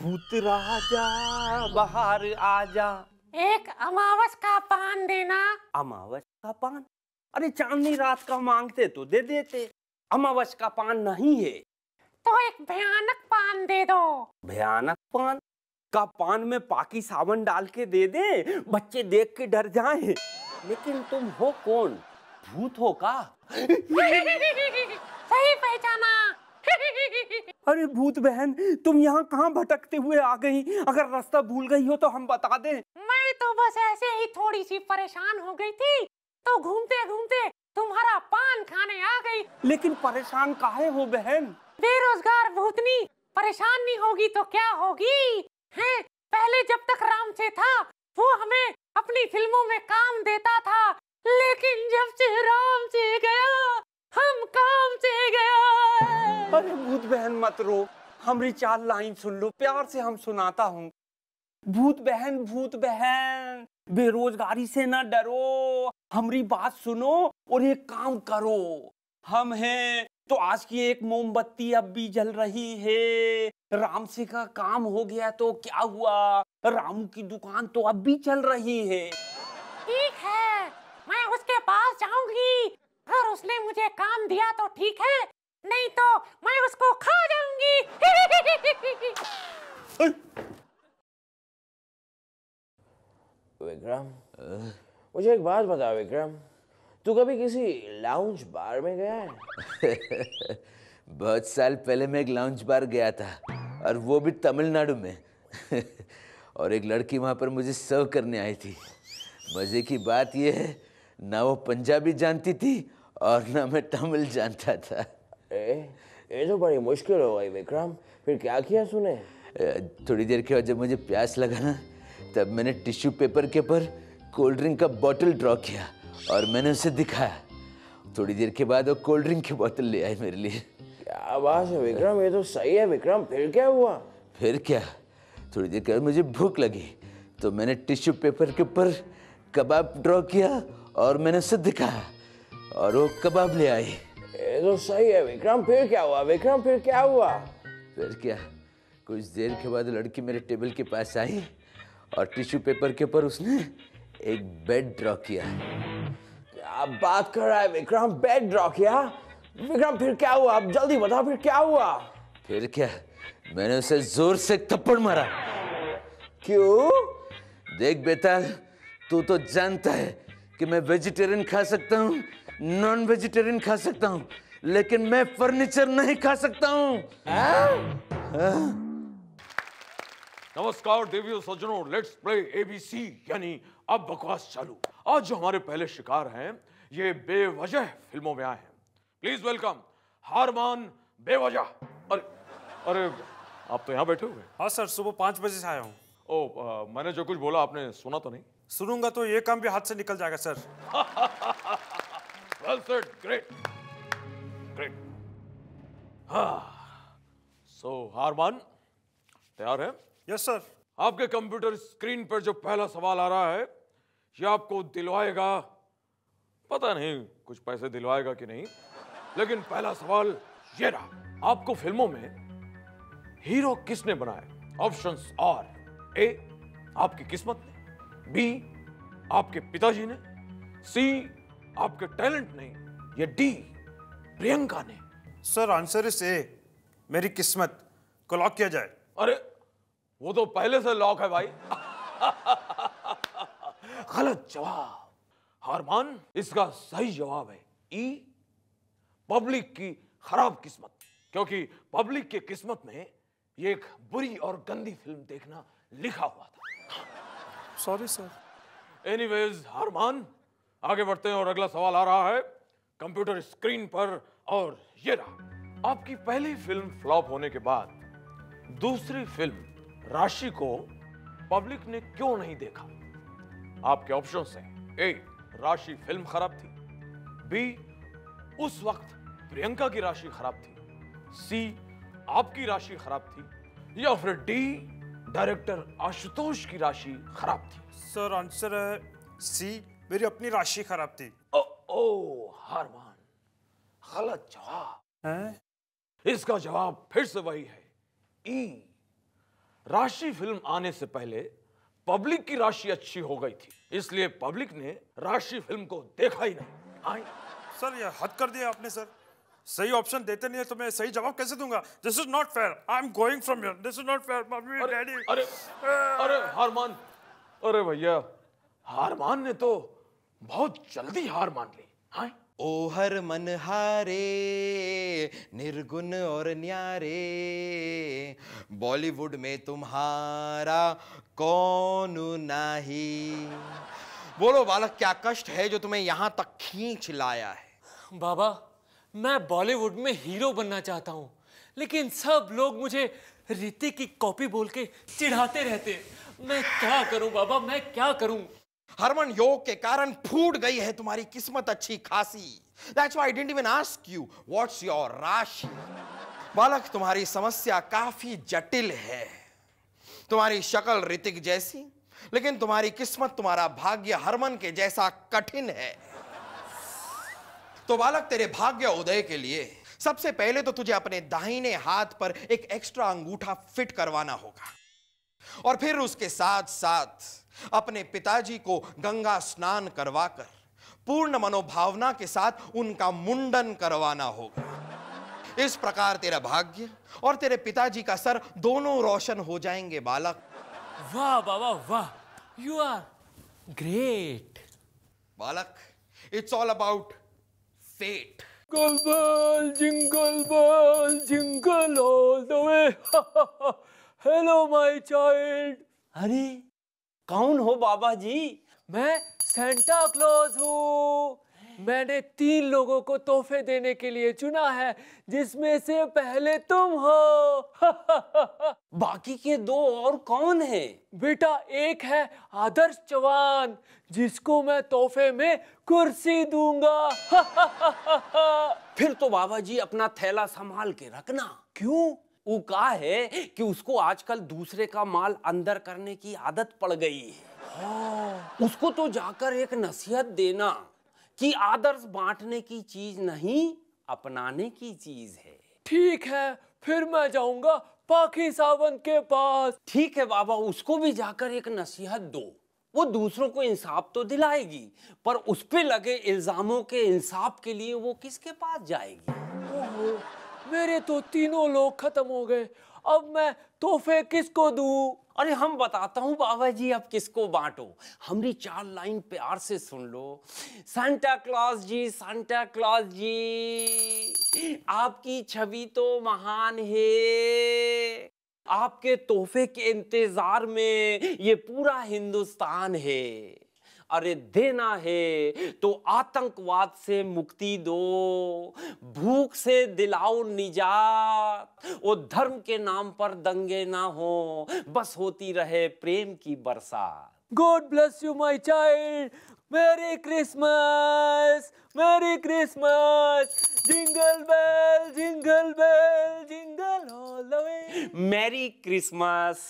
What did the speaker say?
भूत राजा बाहर आजा। एक अमावस का पान देना। अमावस का पान? अरे चांदनी रात का मांगते तो दे देते, अमावस का पान नहीं है। तो एक भयानक पान दे दो। भयानक पान? का पान में पाकी साबुन डाल के दे दे, बच्चे देख के डर जाएं। लेकिन तुम हो कौन? भूत हो का? सही पहचाना। अरे भूत बहन, तुम यहाँ कहाँ भटकते हुए आ गई? अगर रास्ता भूल गई हो तो हम बता दें। मैं तो बस ऐसे ही थोड़ी सी परेशान हो गई थी, तो घूमते घूमते तुम्हारा पान खाने आ गई। लेकिन परेशान काहे हो बहन? बेरोजगार भूतनी परेशान नहीं होगी तो क्या होगी? हैं? पहले जब तक राम से था, वो हमें अपनी फिल्मों में काम देता था, लेकिन जब से राम से गया, हम काम से गया। अरे भूत बहन मत रो, हमारी 4 लाइन सुन लो, प्यार से हम सुनाता हूँ। भूत बहन, बेरोजगारी से ना डरो, हमारी बात सुनो और एक काम करो। हम हैं तो आज की एक मोमबत्ती अब भी जल रही है। राम से का काम हो गया तो क्या हुआ, रामू की दुकान तो अब भी चल रही है। ठीक है, मैं उसके पास जाऊंगी। अगर उसने मुझे काम दिया तो ठीक है, नहीं तो मैं उसको खा जाऊंगी। विक्रम, मुझे एक बात बता विक्रम, तू कभी किसी लाउंज बार में गया है? बहुत साल पहले मैं एक लाउंज बार गया था, और वो भी तमिलनाडु में। और एक लड़की वहाँ पर मुझे सर्व करने आई थी। मज़े की बात यह है, ना वो पंजाबी जानती थी और ना मैं तमिल जानता था। ये तो बड़ी मुश्किल हो गई विक्रम, फिर क्या किया तूने? थोड़ी देर के बाद जब मुझे प्यास लगा ना, तब मैंने टिश्यू पेपर के ऊपर कोल्ड ड्रिंक का बॉटल ड्रॉ किया और मैंने उसे दिखाया। थोड़ी देर के बाद वो कोल्ड ड्रिंक की बोतल ले आई मेरे लिए। क्या बात है विक्रम, ये तो सही है विक्रम। फिर क्या हुआ? फिर क्या, थोड़ी देर के बाद मुझे भूख लगी तो मैंने टिश्यू पेपर के ऊपर कबाब ड्रॉ किया और मैंने उसे दिखाया और वो कबाब ले आई। ये तो सही है विक्रम। फिर क्या हुआ विक्रम, फिर क्या हुआ? फिर क्या, कुछ देर के बाद लड़की मेरे टेबल के पास आई और टिश्यू पेपर के ऊपर उसने एक बेड ड्रॉ किया। क्या बात कर रहा है विक्रम, बेड ड्रॉ किया? विक्रम फिर क्या हुआ, अब जल्दी बता, फिर क्या हुआ? फिर क्या, मैंने उसे जोर से थप्पड़ मारा। क्यों? देख बेटा, तू तो जानता है कि मैं वेजिटेरियन खा सकता हूँ, नॉन वेजिटेरियन खा सकता हूँ, लेकिन मैं फर्नीचर नहीं खा सकता हूँ। नमस्कार देवियों सज्जनों, लेट्स प्ले एबीसी, यानी अब बकवास चालू। आज जो हमारे पहले शिकार हैं, ये बेवजह फिल्मों में आए हैं। प्लीज वेलकम हारमान बेवजह। अरे आप तो यहाँ बैठे हुए? हाँ सर, सुबह 5 बजे से आया हूँ। ओ, मैंने जो कुछ बोला आपने सुना तो नहीं? सुनूंगा तो ये काम भी हाथ से निकल जाएगा sir. Well said, great great. So Harman, तैयार है? Yes sir. आपके कंप्यूटर स्क्रीन पर जो पहला सवाल आ रहा है, ये आपको दिलवाएगा, पता नहीं कुछ पैसे दिलवाएगा कि नहीं, लेकिन पहला सवाल ये रहा। आपको फिल्मों में हीरो किसने बनाया? ऑप्शंस आर: ए, आपकी किस्मत ने; बी, आपके पिताजी ने; सी, आपके टैलेंट ने; या डी, प्रियंका ने। सर आंसर इज ए, मेरी किस्मत। को लॉक किया जाए। अरे वो तो पहले से लॉक है भाई। गलत जवाब हारमान, इसका सही जवाब है ई, पब्लिक की खराब किस्मत। क्योंकि पब्लिक की किस्मत में ये एक बुरी और गंदी फिल्म देखना लिखा हुआ था। Sorry sir. एनीवेज हारमान, आगे बढ़ते हैं और अगला सवाल आ रहा है कंप्यूटर स्क्रीन पर, और ये रहा। आपकी पहली फिल्म फ्लॉप होने के बाद दूसरी फिल्म राशि को पब्लिक ने क्यों नहीं देखा? आपके ऑप्शंस हैं: ए, राशि फिल्म खराब थी; बी, उस वक्त प्रियंका की राशि खराब थी; सी, आपकी राशि खराब थी; या फिर डी, डायरेक्टर आशुतोष की राशि खराब थी। सर आंसर है सी, मेरी अपनी राशि खराब थी। ओ हारमान, गलत जवाब है? इसका जवाब फिर से वही है ई, राशि फिल्म आने से पहले पब्लिक की राशि अच्छी हो गई थी, इसलिए पब्लिक ने राशि फिल्म को देखा ही नहीं। आए सर ये हद कर दिया आपने सर। सही ऑप्शन देते नहीं है तो मैं सही जवाब कैसे दूंगा? This is not fair. I am going from here. This is not fair. Mummy daddy. अरे अरे हारमान, अरे भैया हारमान ने तो बहुत जल्दी हार मान ली। हाँ ओ हर मन हारे निर्गुण और न्यारे, बॉलीवुड में तुम्हारा कौन नहीं। बोलो बालक, क्या कष्ट है जो तुम्हें यहां तक खींच लाया है? बाबा, मैं बॉलीवुड में हीरो बनना चाहता हूँ, लेकिन सब लोग मुझे ऋतिक की कॉपी बोल के चिढ़ाते रहते। मैं क्या करूं बाबा, मैं क्या करूं? हरमन, योग के कारण फूट गई है तुम्हारी किस्मत अच्छी खासी। That's why I didn't even ask you what's your राशि। बालक, तुम्हारी समस्या काफी जटिल है। तुम्हारी शक्ल ऋतिक जैसी, लेकिन तुम्हारी किस्मत, तुम्हारा भाग्य हरमन के जैसा कठिन है। तो बालक, तेरे भाग्य उदय के लिए सबसे पहले तो तुझे अपने दाहिने हाथ पर एक एक्स्ट्रा अंगूठा फिट करवाना होगा, और फिर उसके साथ साथ अपने पिताजी को गंगा स्नान करवाकर पूर्ण मनोभावना के साथ उनका मुंडन करवाना होगा। इस प्रकार तेरा भाग्य और तेरे पिताजी का सर दोनों रोशन हो जाएंगे बालक। वाह बाबा वाह, यू आर ग्रेट। बालक, it's all about fate. Jingle bell jingle all the way. Hello my child. अरे कौन हो बाबा जी? मैं सेंटा क्लॉज हूँ। मैंने 3 लोगों को तोहफे देने के लिए चुना है, जिसमें से पहले तुम हो। बाकी के 2 और कौन है? बेटा, एक है आदर्श चौहान, जिसको मैं तोहफे में कुर्सी दूंगा। फिर तो बाबा जी अपना थैला संभाल के रखना। क्यों? वो कहा है कि उसको आजकल दूसरे का माल अंदर करने की आदत पड़ गई है। उसको तो जाकर एक नसीहत देना कि आदर्श बांटने की चीज नहीं, अपनाने की चीज है। ठीक है, फिर मैं जाऊंगा पाखी सावंत के पास। ठीक है बाबा, उसको भी जाकर एक नसीहत दो। वो दूसरों को इंसाफ तो दिलाएगी, पर उस पे लगे इल्जामों के इंसाफ के लिए वो किसके पास जाएगी? ओहो, मेरे तो 3 लोग खत्म हो गए। अब मैं तोहफे किसको दूं? अरे हम बताता हूँ बाबा जी, अब किसको बांटो। हमारी 4 लाइन प्यार से सुन लो। Santa Claus ji, Santa Claus ji, आपकी छवि तो महान है। आपके तोहफे के इंतजार में ये पूरा हिंदुस्तान है। अरे देना है तो आतंकवाद से मुक्ति दो, भूख से दिलाओ निजात, वो धर्म के नाम पर दंगे ना हो, बस होती रहे प्रेम की बरसात। God bless you my child. Merry Christmas, merry Christmas. Jingle bell jingle bell jingle all the way. Merry Christmas.